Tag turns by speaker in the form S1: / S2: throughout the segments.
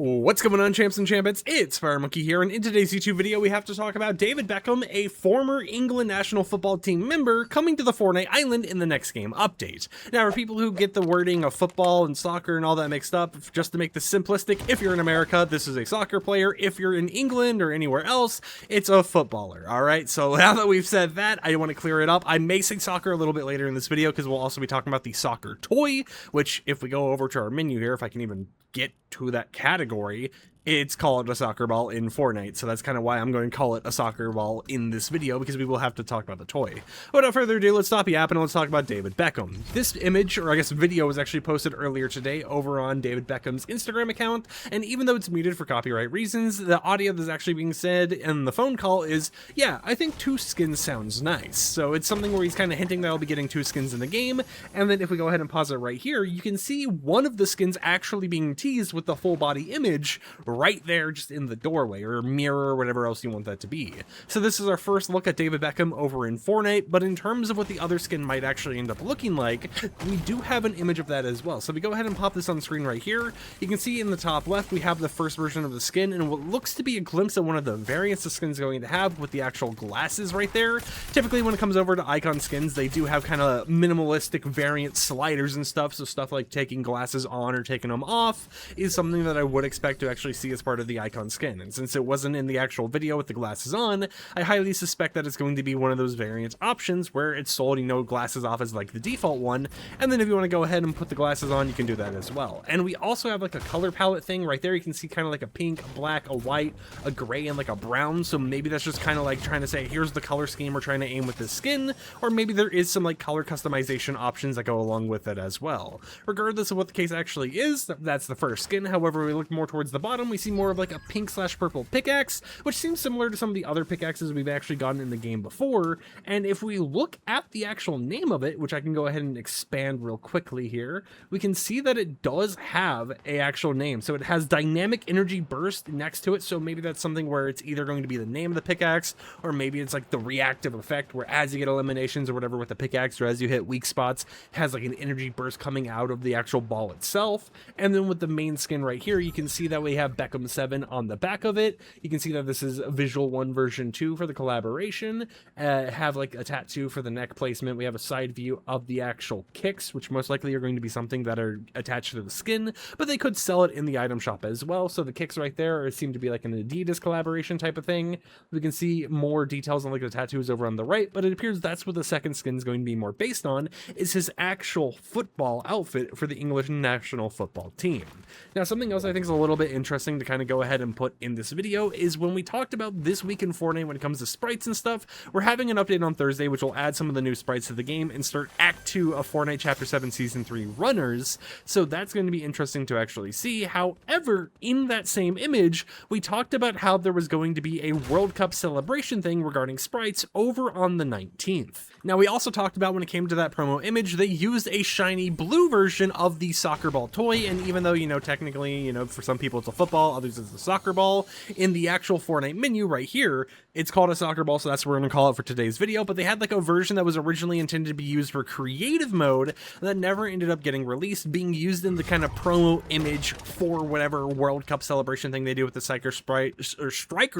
S1: What's going on, champs and champions? It's FireMonkey here, and in today's YouTube video we have to talk about David Beckham, a former England national football team member, coming to the Fortnite island in the next game update. Now, for people who get the wording of football and soccer and all that mixed up, just to make this simplistic, if you're in America, this is a soccer player. If you're in England or anywhere else, it's a footballer, alright? So now that we've said that, I want to clear it up. I may say soccer a little bit later in this video, because we'll also be talking about the soccer toy, which, if we go over to our menu here, if I can even get to that category, it's called a soccer ball in Fortnite, so that's kind of why I'm going to call it a soccer ball in this video, because we will have to talk about the toy. But without further ado, let's stop yapping and let's talk about David Beckham. This image, or I guess video, was actually posted earlier today over on David Beckham's Instagram account, and even though it's muted for copyright reasons, the audio that's actually being said in the phone call is, yeah, I think 2 skins sounds nice. So it's something where he's kind of hinting that I'll be getting 2 skins in the game, and then if we go ahead and pause it right here, you can see one of the skins actually being teased with the full body image right there just in the doorway or mirror or whatever else you want that to be. So this is our first look at David Beckham over in Fortnite, but in terms of what the other skin might actually end up looking like, we do have an image of that as well. So if we go ahead and pop this on screen right here, you can see in the top left we have the first version of the skin and what looks to be a glimpse of one of the variants the skin's going to have with the actual glasses right there. Typically when it comes over to icon skins, they do have kind of minimalistic variant sliders and stuff, so stuff like taking glasses on or taking them off is something that I would expect to actually see as part of the icon skin, and since it wasn't in the actual video with the glasses on, I highly suspect that it's going to be one of those variant options where it's sold, glasses off as like the default one, and then if you want to go ahead and put the glasses on, you can do that as well. And we also have like a color palette thing right there. You can see kind of like a pink, a black, a white, a gray, and like a brown, so maybe that's just kind of like trying to say, here's the color scheme we're trying to aim with this skin, or maybe there is some like color customization options that go along with it as well. Regardless of what the case actually is, that's the first skin. However, we look more towards the bottom, we see more of like a pink/purple pickaxe, which seems similar to some of the other pickaxes we've actually gotten in the game before. And if we look at the actual name of it, which I can go ahead and expand real quickly here, we can see that it does have a actual name. So it has dynamic energy burst next to it, so maybe that's something where it's either going to be the name of the pickaxe, or maybe it's like the reactive effect where as you get eliminations or whatever with the pickaxe, or as you hit weak spots, it has like an energy burst coming out of the actual ball itself. And then with the main skin right here, you can see that we have Beckham 7 on the back of it. You can see that this is Visual 1 version 2 for the collaboration. Have like a tattoo for the neck placement. We have a side view of the actual kicks, which most likely are going to be something that are attached to the skin, but they could sell it in the item shop as well. So the kicks right there seem to be like an Adidas collaboration type of thing. We can see more details on like the tattoos over on the right, but it appears that's what the second skin is going to be more based on, is his actual football outfit for the English national football team. Now, something else I think is a little bit interesting to kind of go ahead and put in this video is when we talked about this week in Fortnite when it comes to sprites and stuff, we're having an update on Thursday which will add some of the new sprites to the game and start Act 2 of Fortnite Chapter 7 Season 3 runners, so that's going to be interesting to actually see. However, in that same image, we talked about how there was going to be a World Cup celebration thing regarding sprites over on the 19th. Now, we also talked about when it came to that promo image, they used a shiny blue version of the soccer ball toy, and even though, technically, for some people it's a football, others it's a soccer ball, in the actual Fortnite menu right here, it's called a soccer ball, so that's what we're going to call it for today's video. But they had like a version that was originally intended to be used for creative mode that never ended up getting released, being used in the kind of promo image for whatever World Cup celebration thing they do with the striker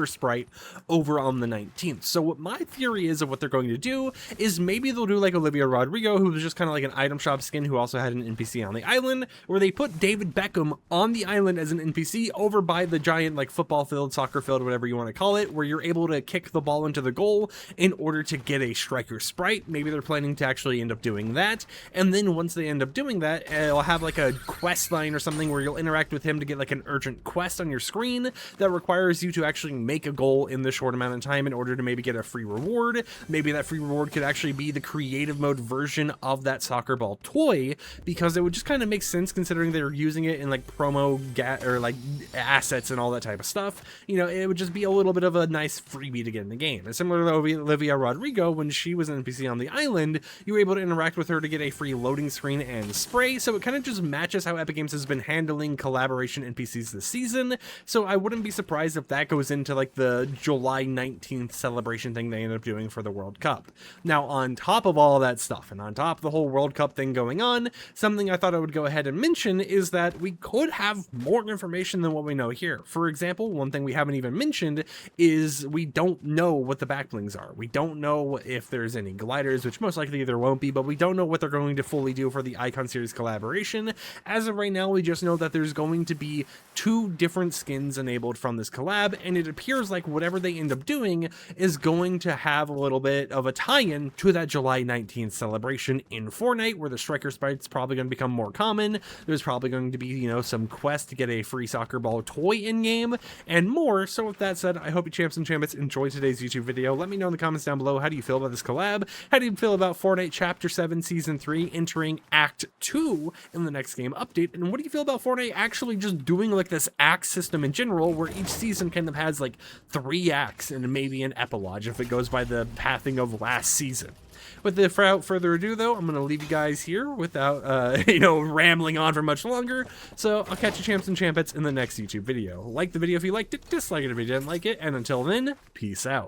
S1: sprite over on the 19th. So what my theory is of what they're going to do is maybe they'll do like Olivia Rodrigo, who was just kind of like an item shop skin who also had an NPC on the island, where they put David Beckham on the island as an NPC over by the giant like football field, soccer field, whatever you want to call it, where you're able to kick the ball into the goal in order to get a striker sprite. Maybe they're planning to actually end up doing that, and then once they end up doing that, it'll have like a quest line or something where you'll interact with him to get like an urgent quest on your screen that requires you to actually make a goal in this short amount of time in order to maybe get a free reward. Maybe that free reward could actually be the creative mode version of that soccer ball toy, because it would just kind of make sense considering they're using it in like promo or like assets and all that type of stuff. It would just be a little bit of a nice freebie to get in the game. And similar to Olivia Rodrigo, when she was an NPC on the island, you were able to interact with her to get a free loading screen and spray, so it kind of just matches how Epic Games has been handling collaboration NPCs this season. So I wouldn't be surprised if that goes into like the July 19th celebration thing they end up doing for the World Cup. Now, on top of all that stuff, and on top of the whole World Cup thing going on, something I thought I would go ahead and mention is that we could have more information than what we know here. For example, one thing we haven't even mentioned is we don't know what the backblings are. We don't know if there's any gliders, which most likely there won't be, but we don't know what they're going to fully do for the Icon Series collaboration. As of right now, we just know that there's going to be 2 different skins enabled from this collab, and it appears like whatever they end up doing is going to have a little bit of a tie-in to that July 19th celebration in Fortnite, where the striker sprite's probably going to become more common. There's probably going to be, you know, some quest to get a free soccer ball toy in-game, and more. So with that said, I hope you champs and champions enjoyed today's YouTube video. Let me know in the comments down below, how do you feel about this collab? How do you feel about Fortnite Chapter 7 Season 3 entering Act 2 in the next game update? And what do you feel about Fortnite actually just doing like this act system in general, where each season kind of has like 3 acts and maybe an epilogue if it goes by the pathing of last season? Without further ado, though, I'm going to leave you guys here without, you know, rambling on for much longer. So I'll catch you champs and champettes in the next YouTube video. Like the video if you liked it, dislike it if you didn't like it, and until then, peace out.